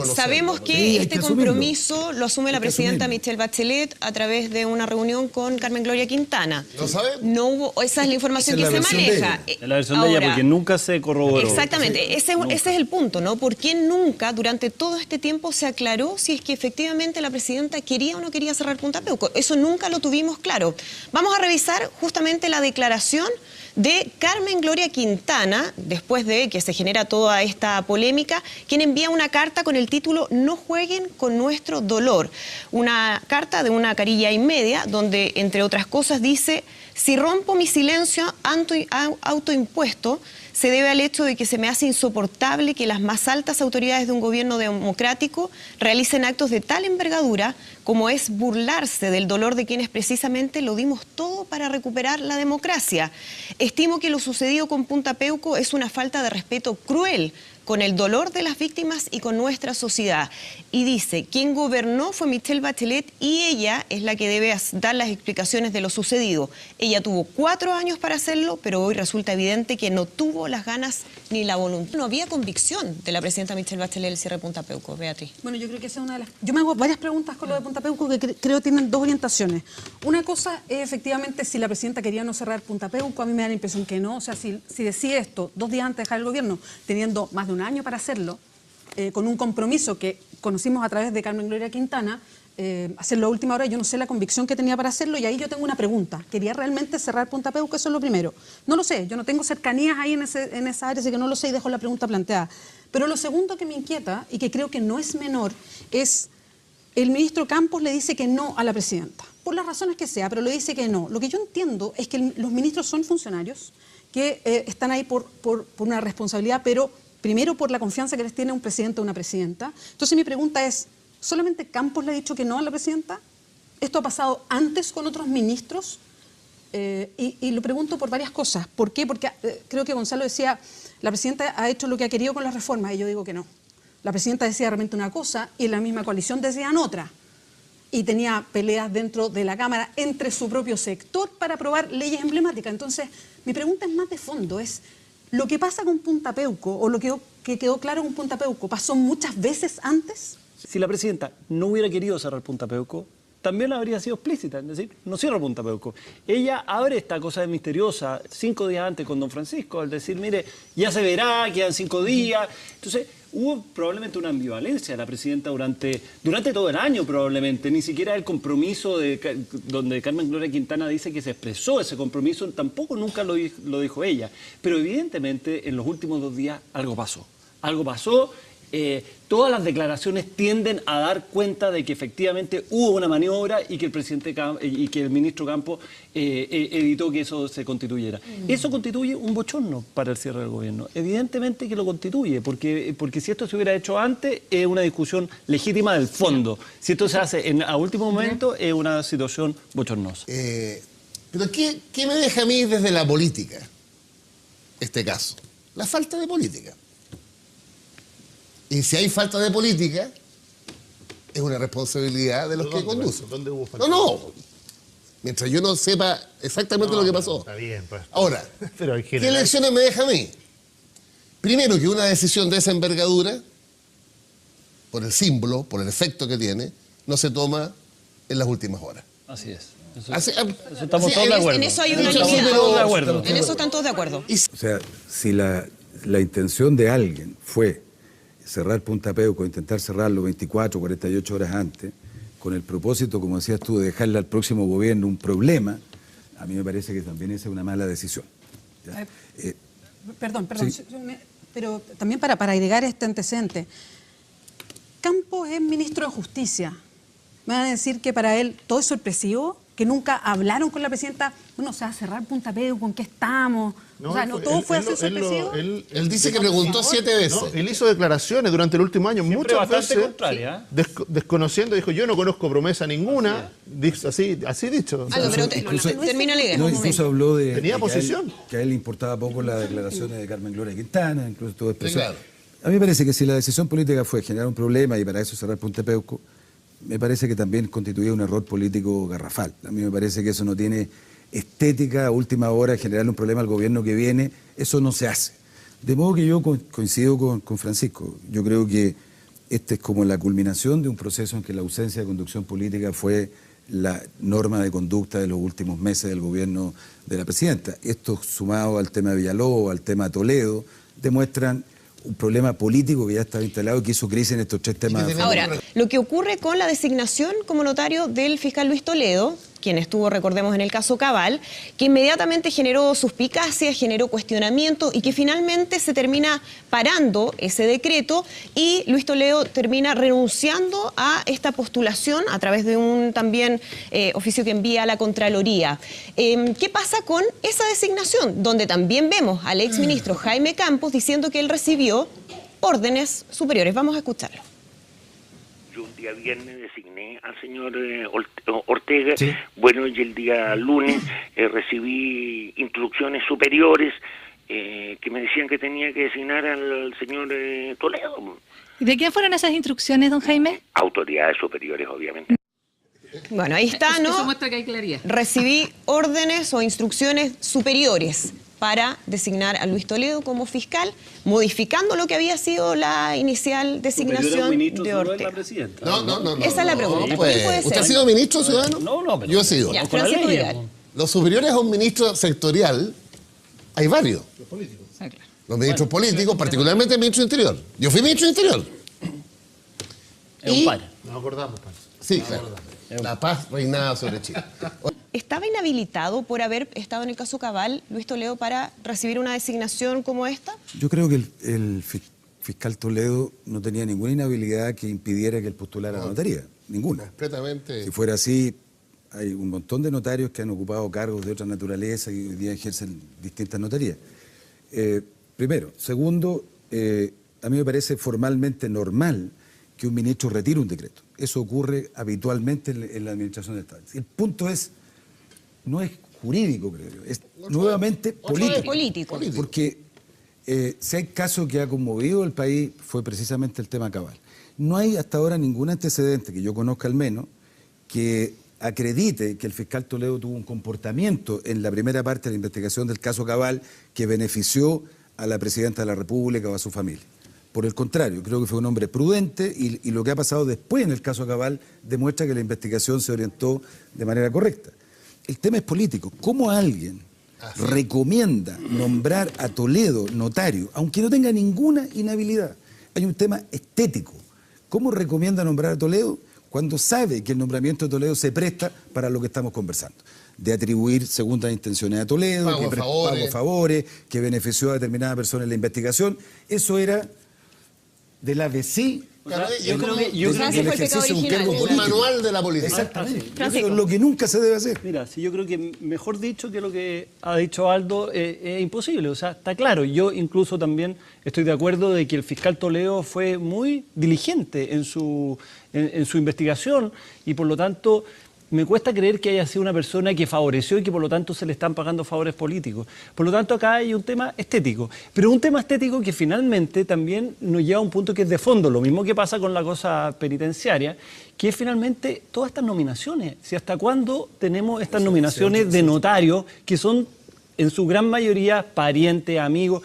Sabemos que Sí, este compromiso lo asume la presidenta Michelle Bachelet a través de una reunión con Carmen Gloria Quintana. ¿Lo saben? No hubo, esa es la información que se maneja. Es la versión de ella, porque nunca se corroboró. Exactamente, sí, ese es el punto, ¿no? ¿Por qué nunca durante todo este tiempo se aclaró si es que efectivamente la presidenta quería o no quería cerrar Punta Peuco? Eso nunca lo tuvimos claro. Vamos a revisar justamente la declaración de Carmen Gloria Quintana, después de que se genera toda esta polémica, quien envía una carta con el título "No jueguen con nuestro dolor". Una carta de una carilla y media, donde, entre otras cosas, dice: "Si rompo mi silencio autoimpuesto, se debe al hecho de que se me hace insoportable que las más altas autoridades de un gobierno democrático realicen actos de tal envergadura como es burlarse del dolor de quienes precisamente lo dimos todo para recuperar la democracia. Estimo que lo sucedido con Punta Peuco es una falta de respeto cruel con el dolor de las víctimas y con nuestra sociedad". Y dice: quien gobernó fue Michelle Bachelet y ella es la que debe dar las explicaciones de lo sucedido. Ella tuvo 4 años para hacerlo, pero hoy resulta evidente que no tuvo las ganas ni la voluntad. No había convicción de la presidenta Michelle Bachelet el cierre de Punta Peuco. Beatriz. Bueno, yo creo que esa es una de las... Yo me hago varias preguntas con lo de Punta Peuco que creo tienen dos orientaciones. Una cosa es efectivamente si la presidenta quería no cerrar Punta Peuco. A mí me da la impresión que no. O sea, si decide esto 2 días antes de dejar el gobierno, teniendo más de un año para hacerlo, con un compromiso que conocimos a través de Carmen Gloria Quintana, hacerlo a última hora, yo no sé la convicción que tenía para hacerlo, y ahí yo tengo una pregunta. ¿Quería realmente cerrar Punta Peuco? Eso es lo primero. No lo sé, yo no tengo cercanías ahí en esa área, así que no lo sé y dejo la pregunta planteada. Pero lo segundo que me inquieta, y que creo que no es menor, es el ministro Campos le dice que no a la presidenta, por las razones que sea, pero le dice que no. Lo que yo entiendo es que los ministros son funcionarios, que están ahí por una responsabilidad, pero primero por la confianza que les tiene un presidente o una presidenta. Entonces mi pregunta es, ¿solamente Campos le ha dicho que no a la presidenta? ¿Esto ha pasado antes con otros ministros? Y lo pregunto por varias cosas. ¿Por qué? Porque creo que Gonzalo decía, la presidenta ha hecho lo que ha querido con las reformas, y yo digo que no. La presidenta decía realmente una cosa y en la misma coalición decían otra. Y tenía peleas dentro de la Cámara entre su propio sector para aprobar leyes emblemáticas. Entonces, mi pregunta es más de fondo, es ¿lo que pasa con Punta Peuco, o lo que quedó claro con Punta Peuco, pasó muchas veces antes? Si la presidenta no hubiera querido cerrar Punta Peuco, también habría sido explícita, es decir, no cierra Punta Peuco. Ella abre esta cosa de misteriosa 5 días antes con don Francisco, al decir, mire, ya se verá, quedan 5 días. Entonces, hubo probablemente una ambivalencia de la presidenta durante todo el año, probablemente. Ni siquiera el compromiso donde Carmen Gloria Quintana dice que se expresó ese compromiso, tampoco nunca lo dijo ella. Pero evidentemente, en los últimos 2 días, algo pasó. Algo pasó. Todas las declaraciones tienden a dar cuenta de que efectivamente hubo una maniobra y que el ministro Campos evitó que eso se constituyera. Eso constituye un bochorno para el cierre del gobierno. Evidentemente que lo constituye, porque si esto se hubiera hecho antes, es una discusión legítima del fondo. Si esto se hace a último momento, es una situación bochornosa. Pero ¿qué me deja a mí desde la política este caso? La falta de política. Y si hay falta de política, es una responsabilidad de los que conducen. ¿Dónde hubo falta? No. Mientras yo no sepa exactamente lo que pasó. Está bien, pues. Ahora, pero ¿qué lecciones me deja a mí? Primero, que una decisión de esa envergadura, por el símbolo, por el efecto que tiene, no se toma en las últimas horas. Así es. Eso estamos todos de acuerdo. En eso hay una unanimidad. En eso están todos de acuerdo. O sea, si la intención de alguien fue cerrar Punta Peuco, intentar cerrarlo 24, 48 horas antes, con el propósito, como decías tú, de dejarle al próximo gobierno un problema, a mí me parece que también esa es una mala decisión. Perdón, sí. Pero también para agregar este antecedente, Campos es ministro de Justicia. Me van a decir que para él todo es sorpresivo, que nunca hablaron con la presidenta, bueno, o sea, cerrar Punta Peuco, ¿en qué estamos? No, o sea, ¿no todo fue así sorpresivo? Él dice que preguntó 7 veces. No, él hizo declaraciones durante el último año, siempre muchas veces contraria. desconociendo, dijo, yo no conozco promesa ninguna, así dicho. Pero termina la idea. No, incluso habló de tenía posición. Que a él le importaba poco las declaraciones de Carmen Gloria Quintana, incluso todo expresó. Sí, claro. A mí me parece que si la decisión política fue generar un problema y para eso cerrar Punta Peuco, me parece que también constituía un error político garrafal. A mí me parece que eso no tiene estética a última hora, generarle un problema al gobierno que viene, eso no se hace. De modo que yo coincido con Francisco. Yo creo que este es como la culminación de un proceso en que la ausencia de conducción política fue la norma de conducta de los últimos meses del gobierno de la presidenta. Esto sumado al tema de Villalobos, al tema de Toledo, demuestran un problema político que ya estaba instalado y que hizo crisis en estos 3 temas. Ahora, lo que ocurre con la designación como notario del fiscal Luis Toledo, quien estuvo, recordemos, en el caso Cabal, que inmediatamente generó suspicacias, generó cuestionamiento y que finalmente se termina parando ese decreto y Luis Toledo termina renunciando a esta postulación a través de un también oficio que envía a la Contraloría. ¿Qué pasa con esa designación? Donde también vemos al exministro Jaime Campos diciendo que él recibió órdenes superiores. Vamos a escucharlo. Yo un día viernes designé al señor Ortega, Sí. bueno, y el día lunes recibí instrucciones superiores que me decían que tenía que designar al señor Toledo. ¿Y de quién fueron esas instrucciones, don Jaime? Autoridades superiores, obviamente. Bueno, ahí está, ¿no? Eso muestra que hay claridad. Recibí órdenes o instrucciones superiores para designar a Luis Toledo como fiscal, modificando lo que había sido la inicial designación de Ortega. No. Esa es la pregunta. No, pues, ¿Quién puede ¿usted ser? ha sido ministro, ciudadano? No, pero... Yo he sido. Ya, con la Francisco ley, Vidal. Los superiores a un ministro sectorial, hay varios. Ah, claro. Los ministros políticos, particularmente el ministro de Interior. Yo fui ministro de Interior. Es un par. Nos acordamos, Pan. Sí, claro. La paz reinaba sobre Chile. ¿Estaba inhabilitado por haber estado en el caso Cabal, Luis Toledo, para recibir una designación como esta? Yo creo que el fiscal Toledo no tenía ninguna inhabilidad que impidiera que él postulara a la notaría. Ninguna. Completamente. Si fuera así, hay un montón de notarios que han ocupado cargos de otra naturaleza y hoy día ejercen distintas notarías. Primero. Segundo, a mí me parece formalmente normal que un ministro retire un decreto. Eso ocurre habitualmente en la administración del Estado. El punto no es jurídico, creo yo, es nuevamente político. Porque si hay caso que ha conmovido al país fue precisamente el tema Cabal. No hay hasta ahora ningún antecedente, que yo conozca al menos, que acredite que el fiscal Toledo tuvo un comportamiento en la primera parte de la investigación del caso Cabal que benefició a la presidenta de la República o a su familia. Por el contrario, creo que fue un hombre prudente y lo que ha pasado después en el caso Cabal demuestra que la investigación se orientó de manera correcta. El tema es político. ¿Cómo alguien recomienda nombrar a Toledo notario, aunque no tenga ninguna inhabilidad? Hay un tema estético. ¿Cómo recomienda nombrar a Toledo cuando sabe que el nombramiento de Toledo se presta para lo que estamos conversando? De atribuir segundas intenciones a Toledo, pago favores, que benefició a determinada persona en la investigación. Eso era de la VC. Yo creo que Ese fue el pecado original. un manual de la política. Exactamente. Eso es lo que nunca se debe hacer. Mira, sí, yo creo que mejor dicho que lo que ha dicho Aldo es imposible. O sea, está claro. Yo incluso también estoy de acuerdo de que el fiscal Toledo fue muy diligente en su investigación y por lo tanto me cuesta creer que haya sido una persona que favoreció y que por lo tanto se le están pagando favores políticos. Por lo tanto acá hay un tema estético, pero un tema estético que finalmente también nos lleva a un punto que es de fondo, lo mismo que pasa con la cosa penitenciaria, que es finalmente todas estas nominaciones. Si hasta cuándo tenemos estas nominaciones de notarios que son en su gran mayoría parientes, amigos.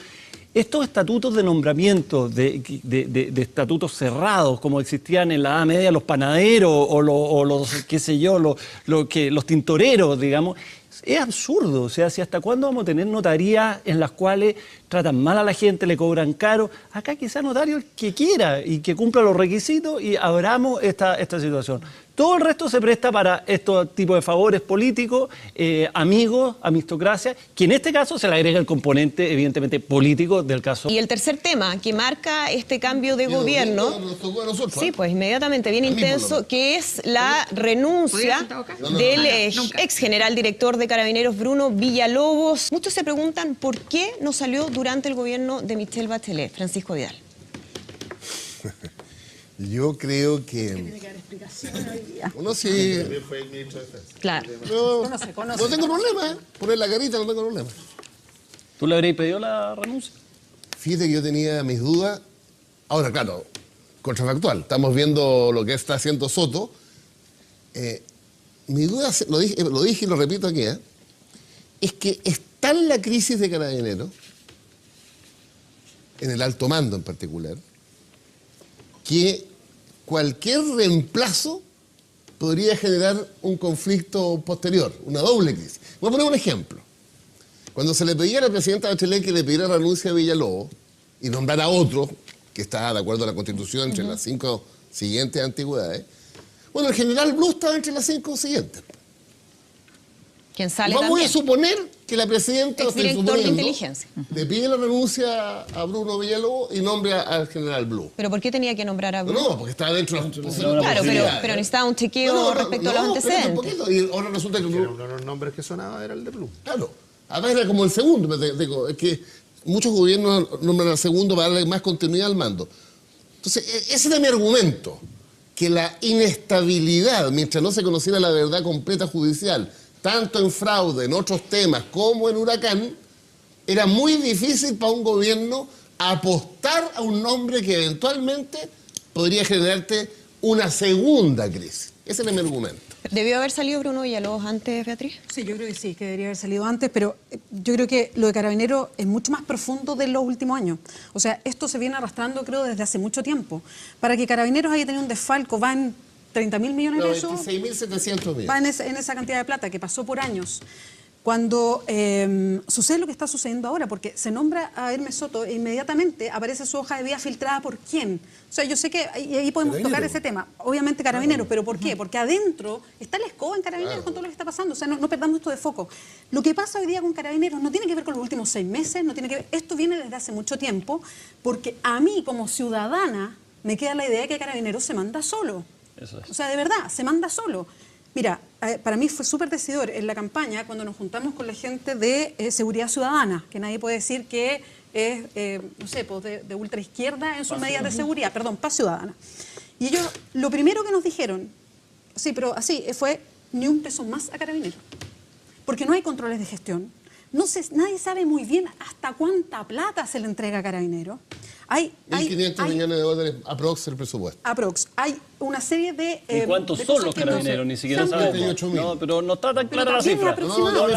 Estos estatutos de nombramiento, de estatutos cerrados, como existían en la Edad Media los panaderos o los qué sé yo, los tintoreros, digamos, es absurdo. O sea, si hasta cuándo vamos a tener notarías en las cuales tratan mal a la gente, le cobran caro. Acá que sea notario el que quiera y que cumpla los requisitos y abramos esta situación. Todo el resto se presta para estos tipos de favores políticos, amigos, amistocracia, que en este caso se le agrega el componente evidentemente político del caso. Y el tercer tema que marca este cambio de gobierno, sí, pues inmediatamente bien intenso, que es la renuncia del ex general director de Carabineros, Bruno Villalobos. Muchos se preguntan por qué no salió durante el gobierno de Michelle Bachelet. Francisco Vidal. Yo creo que... Tiene que dar explicaciones hoy día. Uno sí... Fue el ministro de Defensa. Claro. No tengo problema, ¿eh? Poner la carita no tengo problema. ¿Tú le habrías pedido la renuncia? Fíjate que yo tenía mis dudas. Ahora, claro, contrafactual. Estamos viendo lo que está haciendo Soto. Mi duda, lo dije y lo repito aquí, es que está en la crisis de Carabineros, en el alto mando en particular, que cualquier reemplazo podría generar un conflicto posterior, una doble crisis. Voy a poner un ejemplo. Cuando se le pedía a la presidenta Bachelet que le pidiera renuncia a Villalobos y nombrara a otro, que está de acuerdo a la Constitución entre las 5 siguientes antigüedades, bueno, el general Blue estaba entre las 5 siguientes. ¿Quién sale Vamos también? a suponer que la presidenta Exdirector de inteligencia. le pide la renuncia a Bruno Villalobos y nombra al general Blue. ¿Pero por qué tenía que nombrar a Blue? No, porque estaba dentro de las Claro, pero necesitaba un chequeo respecto a los antecedentes. Y ahora resulta que Uno de los nombres que sonaba era el de Blue. claro, además era como el segundo, digo, es que muchos gobiernos nombran al segundo para darle más continuidad al mando. Entonces, ese era mi argumento, que la inestabilidad, mientras no se conociera la verdad completa judicial, tanto en fraude, en otros temas, como en Huracán, era muy difícil para un gobierno apostar a un nombre que eventualmente podría generarte una segunda crisis. Ese era mi argumento. ¿Debió haber salido Bruno Villalobos antes, Beatriz? Sí, yo creo que sí, que debería haber salido antes, pero yo creo que lo de Carabineros es mucho más profundo de los últimos años. O sea, esto se viene arrastrando, creo, desde hace mucho tiempo. Para que Carabineros haya tenido un desfalco, va en 30.000 millones de pesos. 26.700 millones. Va en esa cantidad de plata que pasó por años. Cuando sucede lo que está sucediendo ahora, porque se nombra a Hermes Soto e inmediatamente aparece su hoja de vida filtrada por quién. O sea, yo sé que ahí podemos tocar ese tema. Obviamente Carabineros, pero ¿por qué? Porque adentro está la escoba en Carabineros con todo lo que está pasando. O sea, no perdamos esto de foco. Lo que pasa hoy día con Carabineros no tiene que ver con los últimos 6 meses, no tiene que ver. Esto viene desde hace mucho tiempo, porque a mí como ciudadana me queda la idea de que Carabineros se manda solo. Eso es. O sea, de verdad, se manda solo. Mira, para mí fue súper decidor en la campaña cuando nos juntamos con la gente de Seguridad Ciudadana, que nadie puede decir que es, no sé, pues de ultraizquierda en sus medidas de seguridad, perdón, Paz Ciudadana. Y ellos, lo primero que nos dijeron, sí, pero así, fue ni un peso más a Carabineros, porque no hay controles de gestión. Nadie sabe muy bien hasta cuánta plata se le entrega a Carabineros. 1.500 millones de dólares aprox el presupuesto. Aprox. Hay una serie de... ¿Y cuántos de son cosas los que no Carabineros? sé. Ni siquiera Tampoco. sabemos. 78.000. No, pero no está tan Pero clara la también cifra. aproximado. No, yo me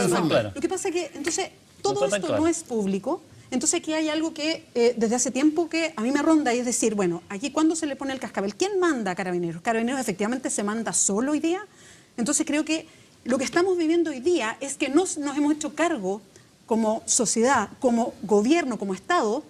informé. Clara. Lo que pasa es que, entonces, todo No está tan esto claro. no es público. Entonces aquí hay algo que desde hace tiempo que a mí me ronda y es decir, bueno, aquí ¿cuándo se le pone el cascabel? ¿Quién manda a Carabineros? ¿Carabineros efectivamente se manda solo hoy día? Entonces creo que lo que estamos viviendo hoy día es que nos hemos hecho cargo como sociedad, como gobierno, como Estado,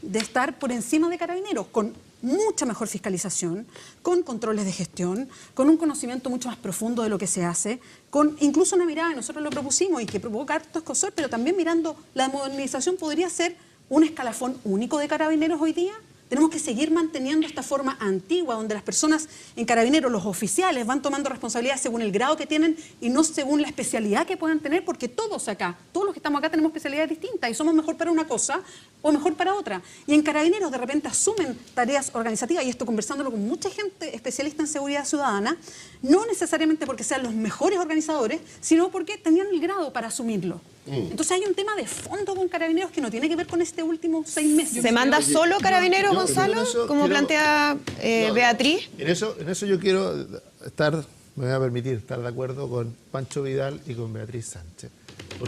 de estar por encima de Carabineros, con mucha mejor fiscalización, con controles de gestión, con un conocimiento mucho más profundo de lo que se hace, con incluso una mirada, nosotros lo propusimos y que provoca harto escozor, pero también mirando la modernización podría ser un escalafón único de Carabineros hoy día. Tenemos que seguir manteniendo esta forma antigua donde las personas en Carabineros, los oficiales, van tomando responsabilidades según el grado que tienen y no según la especialidad que puedan tener, porque todos los que estamos acá tenemos especialidades distintas y somos mejor para una cosa o mejor para otra. Y en Carabineros de repente asumen tareas organizativas, y esto conversándolo con mucha gente especialista en seguridad ciudadana, no necesariamente porque sean los mejores organizadores, sino porque tenían el grado para asumirlo. Entonces hay un tema de fondo con Carabineros que no tiene que ver con este último 6 meses. ¿Se manda solo Carabineros, Gonzalo, como plantea Beatriz? En eso yo quiero me voy a permitir estar de acuerdo con Pancho Vidal y con Beatriz Sánchez.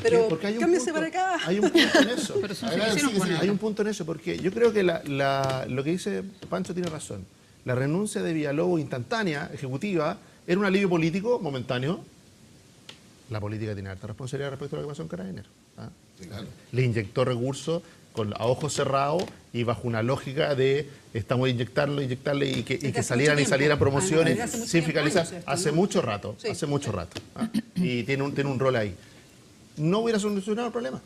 Pero porque hay un cámbiese punto, para acá. hay un punto en eso. Pero son Adelante, situaciones sí, sí. Hay un punto en eso, porque yo creo que lo que dice Pancho tiene razón. La renuncia de Villalobos instantánea, ejecutiva, era un alivio político momentáneo. La política tiene alta responsabilidad respecto a lo que pasó en Carabineros. ¿Ah? Claro. Le inyectó recursos a ojos cerrados y bajo una lógica de estamos inyectarle y que hace salieran mucho y salieran tiempo. promociones Desde hace mucho sin tiempo, fiscalizar. años esto, Hace ¿no? mucho rato, Sí. hace mucho rato. ¿Ah? Y tiene un rol ahí. No hubiera solucionado el problema.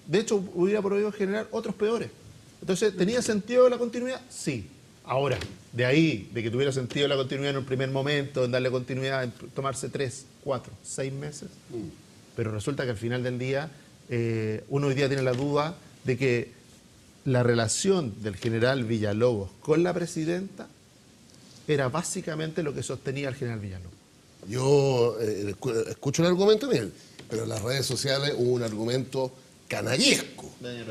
De hecho, hubiera podido generar otros peores. Entonces, ¿tenía sentido la continuidad? Sí. Ahora, de ahí, de que tuviera sentido la continuidad en un primer momento, en darle continuidad, en tomarse 3, 4, 6 meses, pero resulta que al final del día, uno hoy día tiene la duda de que la relación del general Villalobos con la presidenta era básicamente lo que sostenía al general Villalobos. Yo escucho el argumento, Miguel, pero en las redes sociales hubo un argumento canallesco.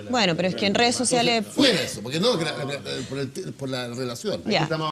Bueno, pero es que en redes sociales... Fuera eso, porque no, por la relación. Ya. Estamos